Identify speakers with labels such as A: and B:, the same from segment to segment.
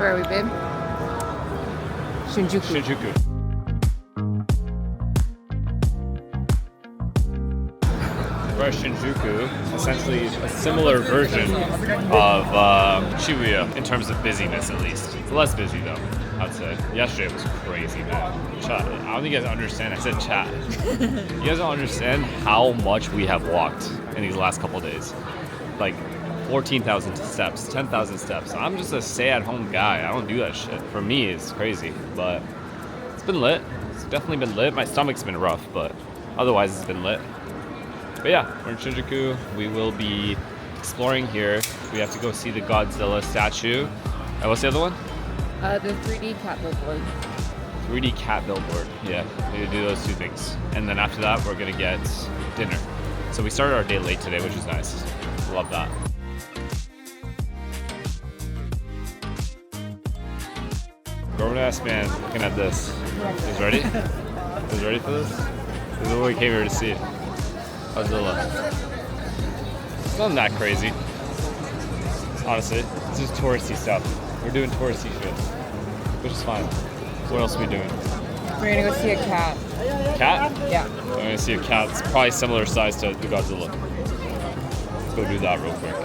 A: Where are we, babe? Shinjuku.
B: Shinjuku. We're at Shinjuku, essentially a similar version of Shibuya in terms of busyness, at least. It's less busy though, I'd say. Yesterday was crazy, man. Chat. I don't think you guys understand. I said chat. You guys don't understand how much we have walked in these last couple days. Like 14,000 steps, 10,000 steps. I'm just a stay-at-home guy. I don't do that shit. For me, it's crazy, but it's been lit. It's definitely been lit. My stomach's been rough, but otherwise it's been lit. But yeah, we're in Shinjuku. We will be exploring here. We have to go see the Godzilla statue. What's the other one?
A: The 3D cat billboard.
B: 3D cat billboard. Yeah, we need to do those two things. And then after that, we're gonna get dinner. So we started our day late today, which is nice. Love that. Grown-ass man looking at this. Is ready? Is ready for this? This is what we came here to see. Godzilla. It's not that crazy. Honestly, it's just touristy stuff. We're doing touristy shit, which is fine. What else are we doing?
A: We're gonna go see a cat.
B: Cat?
A: Yeah.
B: I'm gonna see a cat. It's probably similar size to the Godzilla. Let's go do that real quick.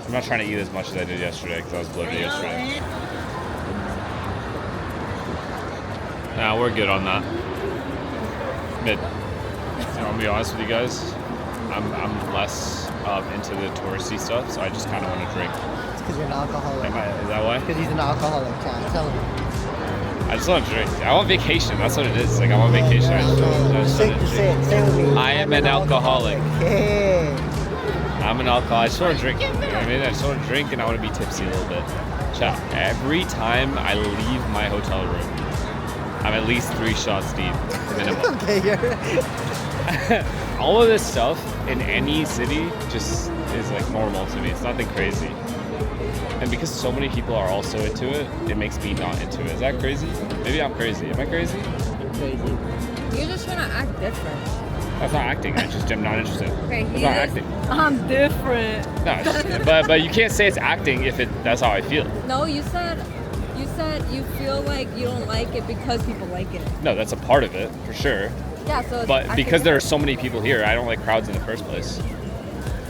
B: I'm not trying to eat as much as I did yesterday because I was bloated yesterday. Nah, we're good on that. Mid. So I'm gonna be honest with you guys. I'm less into the touristy stuff, so I just kind of want to drink.
C: It's because you're an alcoholic.
B: Is that why?
C: Because he's an alcoholic, John. Tell him.
B: I just want to drink. I want vacation. That's what it is. Like, I want vacation. I just want to
C: Say it with me.
B: I am an alcoholic.
C: Hey.
B: I'm an alcoholic. I just want to drink. You know what I mean? I just want to drink and I want to be tipsy a little bit. Chat. Every time I leave my hotel room, I'm at least 3 shots deep. Minimum.
C: Okay, you're...
B: All of this stuff in any city just is like normal to me. It's nothing crazy. And because so many people are also into it, it makes me not into it. Is that crazy? Maybe I'm crazy. Am I crazy?
C: crazy.
A: You're just trying to act different.
B: That's not acting. I just am not interested.
A: Okay,
B: That's not acting.
A: I'm different.
B: No, but you can't say it's acting if that's how I feel.
A: No, you said you feel like you don't like it because people like it.
B: No, that's a part of it for sure.
A: Yeah, so.
B: But because there are so many people here, I don't like crowds in the first place.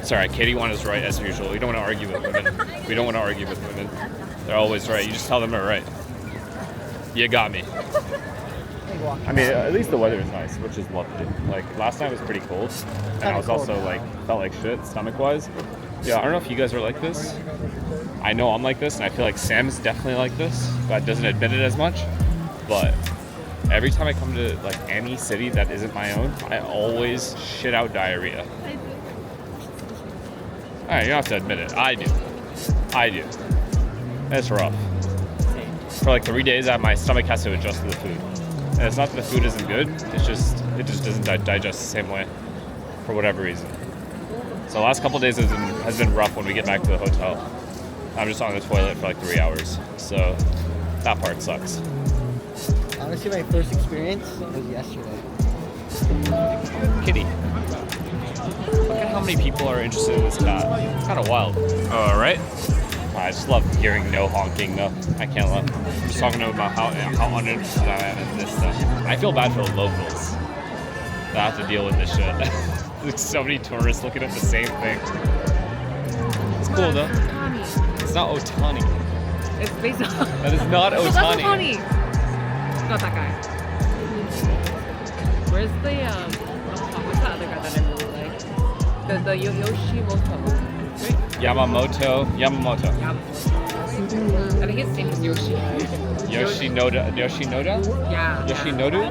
B: Sorry, Katie Wan is right as usual. We don't want to argue with women. We don't want to argue with women. They're always right. You just tell them they're right. You got me. I mean, at least the weather is nice, which is lovely. Like, last night was pretty cold, and I was also like, felt like shit stomach-wise. Yeah, I don't know if you guys are like this. I know I'm like this, and I feel like Sam's definitely like this, but doesn't admit it as much. But every time I come to like any city that isn't my own, I always shit out diarrhea. Alright, you don't have to admit it. I do. That's rough. For like 3 days, my stomach has to adjust to the food. And it's not that the food isn't good, it just doesn't digest the same way for whatever reason. So the last couple days has been rough when we get back to the hotel. I'm just on the toilet for like 3 hours, so that part sucks.
C: Honestly, my first experience was yesterday.
B: Kitty. Look at how many people are interested in this cat. It's kind of wild. Oh, right? I just love hearing no honking though. I can't let. I'm just talking about how uninterested I am in this stuff. I feel bad for the locals that have to deal with this shit. There's so many tourists looking at the same thing. It's cool though. It's not Otani.
A: It's based on.
B: That is not Otani.
A: That's Otani. It's not that guy. Where's the what's that other guy that I really like? The Yoshimoto. Right?
B: Yamamoto.
A: I think his name is Yoshi.
B: Yoshinoda?
A: Yeah.
B: Yoshinoda?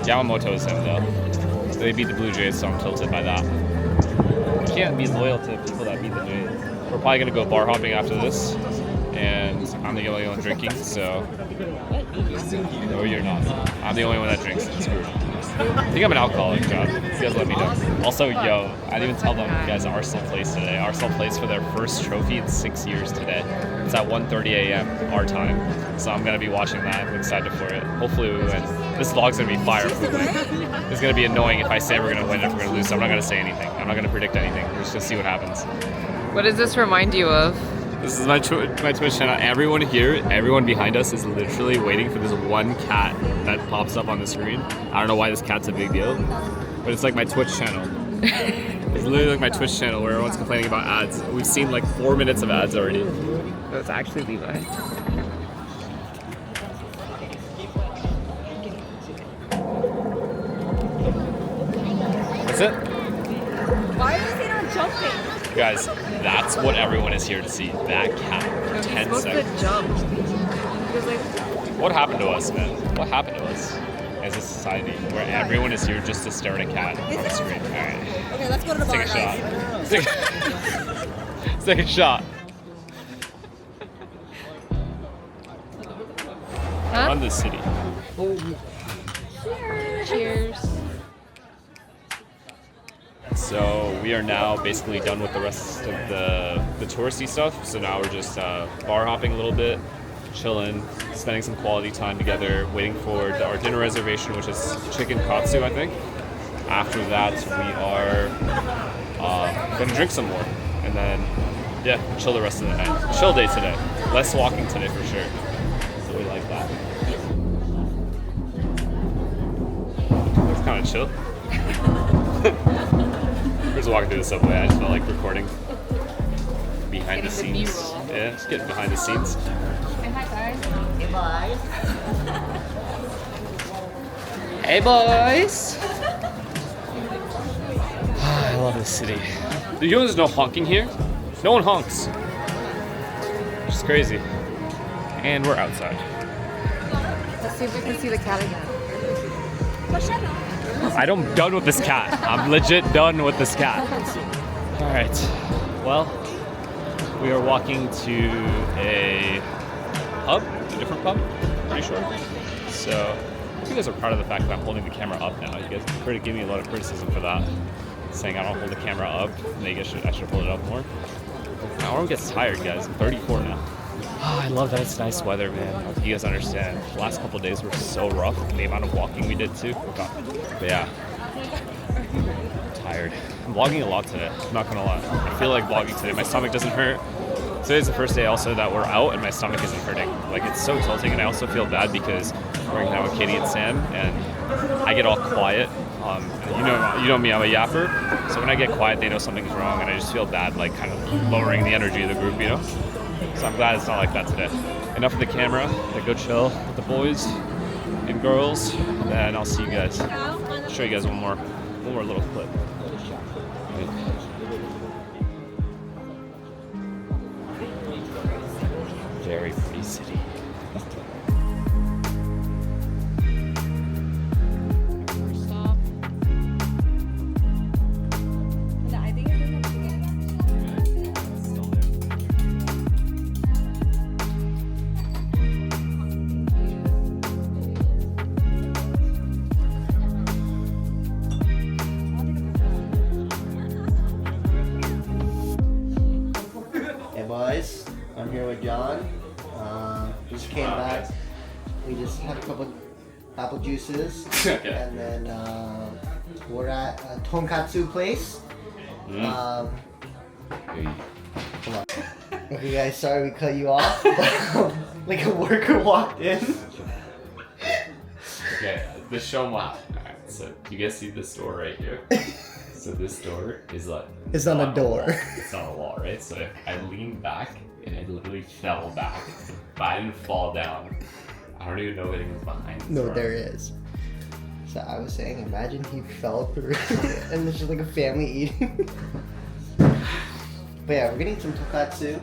B: Yamamoto is him though. They beat the Blue Jays, so I'm tilted by that. You can't be loyal to people that beat the Jays. We're probably gonna go bar hopping after this, and I'm the only one drinking, so. No, you're not. I'm the only one that drinks. It's screwed. I think I'm an alcoholic, John. You guys let me know. Also, yo, I didn't even tell them you guys Arsenal plays today. Arsenal plays for their first trophy in 6 years today. It's at 1:30 a.m. our time. So I'm going to be watching that. I'm excited for it. Hopefully we win. This vlog's going to be fire if we win. It's going to be annoying if I say we're going to win and if we're going to lose. So I'm not going to say anything. I'm not going to predict anything. We're just going to see what happens.
A: What does this remind you of?
B: This is my Twitch channel. Everyone here, everyone behind us is literally waiting for this one cat that pops up on the screen. I don't know why this cat's a big deal, but it's like my Twitch channel. It's literally like my Twitch channel where everyone's complaining about ads. We've seen like 4 minutes of ads already.
A: That's actually Levi.
B: That's it?
A: Why is he not jumping?
B: Guys, that's what everyone is here to see. That cat.
A: He's
B: 10
A: supposed
B: seconds.
A: to jump. Because like,
B: What happened to us, man? What happened to us as a society where everyone is here just to stare at a cat on the screen? All right.
C: Okay, let's go to the bar,
B: Take a
C: guys.
B: shot. Let's take a shot.
A: huh?
B: On the city.
A: Cheers.
B: So we are now basically done with the rest of the touristy stuff. So now we're just bar hopping a little bit, chilling, spending some quality time together, waiting for our dinner reservation, which is chicken katsu, I think. After that, we are gonna drink some more, and then yeah, chill the rest of the night. Chill day today. Less walking today for sure. So we like that. It's kind of chill. We're just walking through the subway. I just felt like recording behind the
A: Getting the
B: scenes.
A: B-roll.
B: Yeah, just getting behind the scenes.
A: Say hi, guys.
C: Goodbye.
B: Hey, boys! I love this city. You know there's no honking here? No one honks. Which is crazy. And we're outside.
A: Let's see if we can see the cat again.
B: I'm done with this cat. I'm legit done with this cat. All right. Well, we are walking to a pub, a different pub, pretty sure. So, you guys are proud of the fact that I'm holding the camera up now. You guys give me a lot of criticism for that, saying I don't hold the camera up. Maybe I should hold it up more. My arm gets tired, guys. I'm 34 now. Oh, I love that it's nice weather, man. You guys understand. The last couple of days were so rough. The amount of walking we did too. But yeah, I'm tired. I'm vlogging a lot today. I'm not gonna lie. I feel like vlogging today. My stomach doesn't hurt. Today's the first day also that we're out and my stomach isn't hurting. Like it's so tilting, and I also feel bad because we're hanging out with Katie and Sam, and I get all quiet. You know me, I'm a yapper. So when I get quiet, they know something's wrong, and I just feel bad, like kind of lowering the energy of the group, you know. So I'm glad it's not like that today. Enough of the camera. I go chill with the boys and girls, and then I'll see you guys. I'll show you guys one more little clip. Very pretty city.
A: Stop. I think
C: Hey boys, I'm here with John. We just came back. We just had a couple apple juices,
B: Okay.
C: and then we're at a tonkatsu place. Hold on. Okay, guys, sorry we cut you off. Like a worker walked in.
B: Okay, the show must. Alright, so you guys see this door right here? So this door is like...
C: It's not a door.
B: It's not a wall, right? So if I leaned back and I literally fell back, but I didn't fall down. I don't even know anything was behind this
C: No,
B: door.
C: there is. So I was saying, imagine he fell through and there's just like a family eating. But yeah, we're gonna eat some tonkatsu.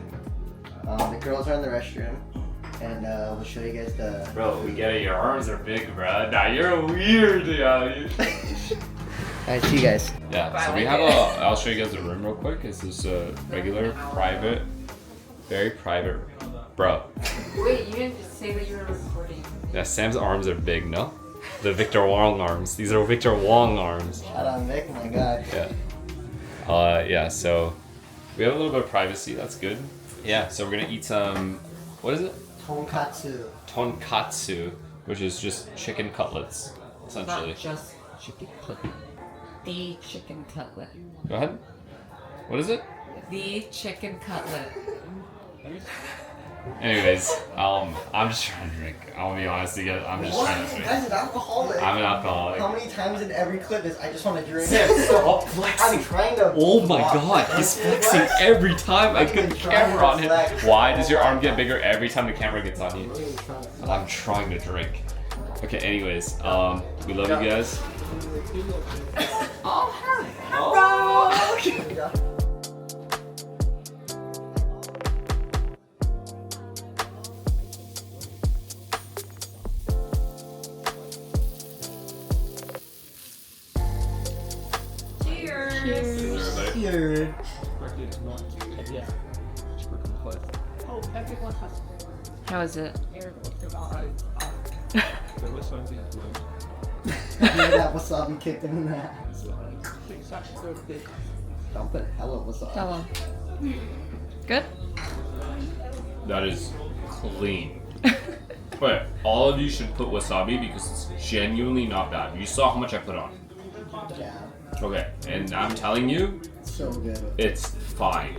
C: The girls are in the restroom, and we'll show you guys the.
B: Bro, we get it. Your arms are big, bro. Nah, you're weird, yeah.
C: Alright, see you guys.
B: Yeah, so we have I'll show you guys the room real quick. It's just a regular, private, very private. Bro.
A: Wait, you didn't say that you were recording.
B: Yeah, Sam's arms are big, no? The Victor Wong arms. These are Victor Wong arms.
C: Shout out Mick, my god.
B: Yeah. Yeah, so we have a little bit of privacy. That's good. Yeah, so we're gonna eat some, what is it?
C: Tonkatsu.
B: Tonkatsu, which is just chicken cutlets, essentially.
A: Not just chicken cutlet. The chicken cutlet.
B: Go ahead. What is it?
A: The chicken cutlet.
B: Anyways, I'm just trying to drink. I want to be honest again. I'm just trying to drink.
C: Guy's an alcoholic.
B: I'm an alcoholic.
C: How many times in every clip is I just want to drink?
B: Stop flexing.
C: I'm trying to.
B: Oh my
C: walk.
B: god, he's flexing every time I get the camera on him. Why does your arm get bigger every time the camera gets on you? I'm trying to drink. Okay, anyways, we love you guys.
C: Here.
A: How is it?
C: That wasabi kicked him in the ass. Dumping hella wasabi.
A: Tell him. Good?
B: That is clean. But all of you should put wasabi because it's genuinely not bad. You saw how much I put on.
C: Yeah.
B: Okay, and I'm telling you,
C: So good.
B: it's fine.